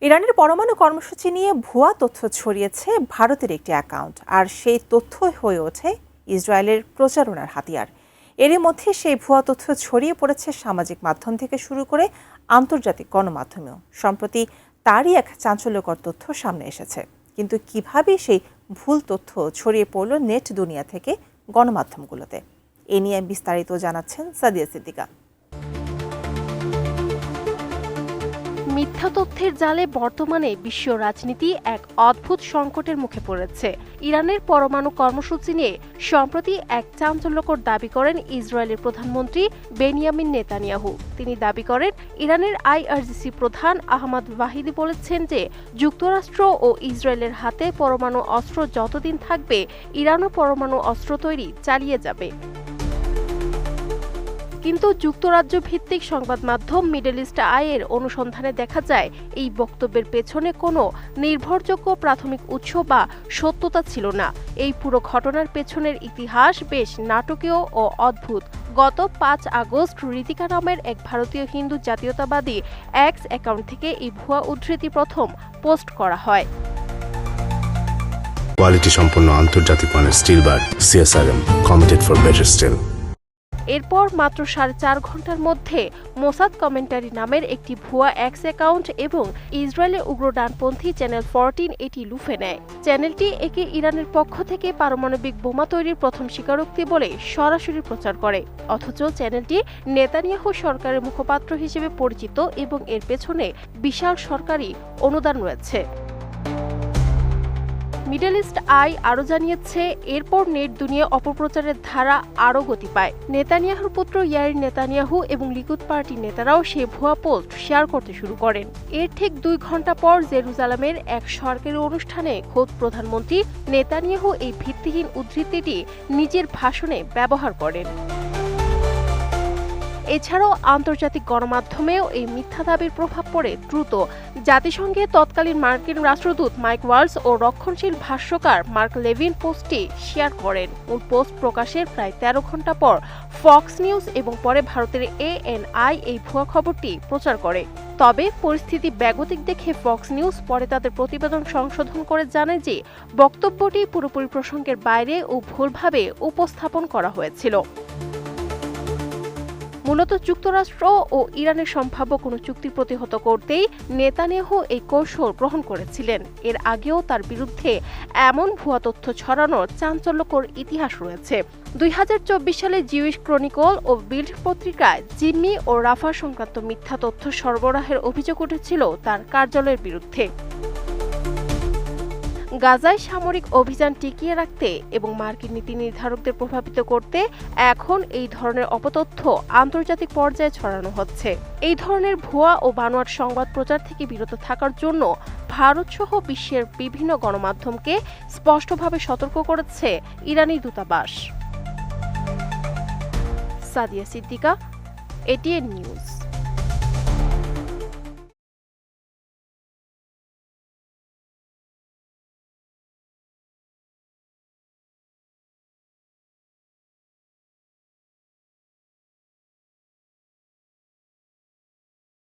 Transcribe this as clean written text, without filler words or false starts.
ইরানের পরমাণু কর্মসূচি নিয়ে ভুয়া তথ্য ছড়িয়েছে ভারতের একটি অ্যাকাউন্ট, আর সেই তথ্য হয়ে ওঠে ইসরায়েলের প্রচারণার হাতিয়ার। এরই মধ্যে সেই ভুয়া তথ্য ছড়িয়ে পড়েছে সামাজিক মাধ্যম থেকে শুরু করে আন্তর্জাতিক গণমাধ্যমেও। সম্প্রতি তারই এক চাঞ্চল্যকর তথ্য সামনে এসেছে। কিন্তু কিভাবে সেই ভুল তথ্য ছড়িয়ে পড়ল নেট দুনিয়া থেকে গণমাধ্যমগুলোতে, এ নিয়ে বিস্তারিত জানাচ্ছেন সাদিয়া সিদ্দিকা। মিথ্যা তথ্যের জালে বর্তমানে বিশ্ব রাজনীতি এক অদ্ভুত সংকটের মুখে পড়েছে। ইরানের পরমাণু কর্মসূচি নিয়ে সম্প্রতি এক চাঞ্চল্যকর দাবি করেন ইসরায়েলের প্রধানমন্ত্রী বেনিয়ামিন নেতানিয়াহু। তিনি দাবি করেন, ইরানের আইআরজিসি প্রধান আহমদ ওয়াহিদি বলেছেন যে যুক্তরাষ্ট্র ও ইসরায়েলের হাতে পরমাণু অস্ত্র যতদিন থাকবে, ইরানও পরমাণু অস্ত্র তৈরি চালিয়ে যাবে। কিন্তু যুক্তরাজ্য ভিত্তিক সংবাদ মাধ্যম মিডল ইস্ট আইয়ের অনুসন্ধানে দেখা যায়, এই বক্তব্যের পেছনে কোনো নির্ভরযোগ্য প্রাথমিক উৎস বা সত্যতা ছিল না। এই পুরো ঘটনার পেছনের ইতিহাস বেশ নাটকীয় ও অদ্ভুত। গত ৫ আগস্ট ঋতিকা নামের এক ভারতীয় হিন্দু জাতীয়তাবাদী এক্স অ্যাকাউন্ট থেকে এই ভুয়া উদ্ধৃতি প্রথম পোস্ট করা হয়। কোয়ালিটি সম্পন্ন আন্তর্জাতিক মানের still bar CSRM, committed for better still. এরপর মাত্র ৪.৫ ঘন্টার মধ্যে মোসাদ কমেন্টারি নামের একটি ভুয়া এক্স অ্যাকাউন্ট এবং ইসরায়েলের উগ্র ডানপন্থী চ্যানেল 14 এটি লুফে নেয়। চ্যানেলটি একে ইরানের পক্ষ থেকে পারমাণবিক বোমা তৈরির প্রথম স্বীকারোক্তি বলে সরাসরি প্রচার করে। অথচ চ্যানেলটি নেতানিয়াহু সরকারের মুখপাত্র হিসেবে পরিচিত এবং এর পেছনে বিশাল সরকারি অনুদান রয়েছে। মিডল ইস্ট আই আরও জানিয়েছে, এরপর নেট দুনিয়া অপপ্রচারের ধারা আরও গতি পায়। নেতানিয়াহুর পুত্র ইয়াইর নেতানিয়াহু এবং লিকুদ পার্টির নেতারাও সেই ভুয়া পোস্ট শেয়ার করতে শুরু করেন। এর ঠিক ২ ঘন্টা পর জেরুজালেমের এক সরকারি অনুষ্ঠানে খোদ প্রধানমন্ত্রী নেতানিয়াহু এই ভিত্তিহীন উদ্ধৃতিটি নিজের ভাষণে ব্যবহার করেন। এছাড়াও আন্তর্জাতিক গণমাধ্যমেও এই মিথ্যা দাবির প্রভাব পড়ে দ্রুত। জাতিসংঘে তৎকালীন মার্কিন রাষ্ট্রদূত মাইক ওয়ালস ও রক্ষণশীল ভাষ্যকার মার্ক লেভিন পোস্টটি শেয়ার করেন। মূল পোস্ট প্রকাশের প্রায় ১৩ ঘন্টা পর ফক্স নিউজ এবং পরে ভারতের ANI এই ভুয়া খবরটি প্রচার করে। তবে পরিস্থিতি বেগতিক দেখে ফক্স নিউজ পরে তাদের প্রতিবেদন সংশোধন করে জানায় যে বক্তব্যটি পুরোপুরি প্রসঙ্গের বাইরে ও ভুলভাবে উপস্থাপন করা হয়েছিল। মূলত যুক্তরাষ্ট্র ও ইরানের সম্ভাব্য কোনো চুক্তি প্রতিহত করতেই নেতানিয়াহু এই কৌশল গ্রহণ করেছিলেন। এর আগেও তার বিরুদ্ধে এমন ভুয়া তথ্য ছড়ানোর চাঞ্চল্যকর ইতিহাস রয়েছে। ২০২৪ সালে জিউইশ ক্রনিকল ও বিল্ড পত্রিকায় জিম্মি ও রাফা সংক্রান্ত মিথ্যা তথ্য সরবরাহের অভিযোগ উঠেছিল তার কার্যালয়ের বিরুদ্ধে। গাজায় সামরিক অভিযান টিকিয়ে রাখতে এবং মার্কিন নীতি নির্ধারকদের প্রভাবিত করতে এখন এই ধরনের অপতথ্য আন্তর্জাতিক পর্যায়ে ছড়ানো হচ্ছে। এই ধরনের ভুয়া ও বানোয়াট সংবাদ প্রচার থেকে বিরত থাকার জন্য ভারতসহ বিশ্বের বিভিন্ন গণমাধ্যমকে স্পষ্টভাবে সতর্ক করেছে ইরানি দূতাবাস। Sadia Siddiqa, ATN news.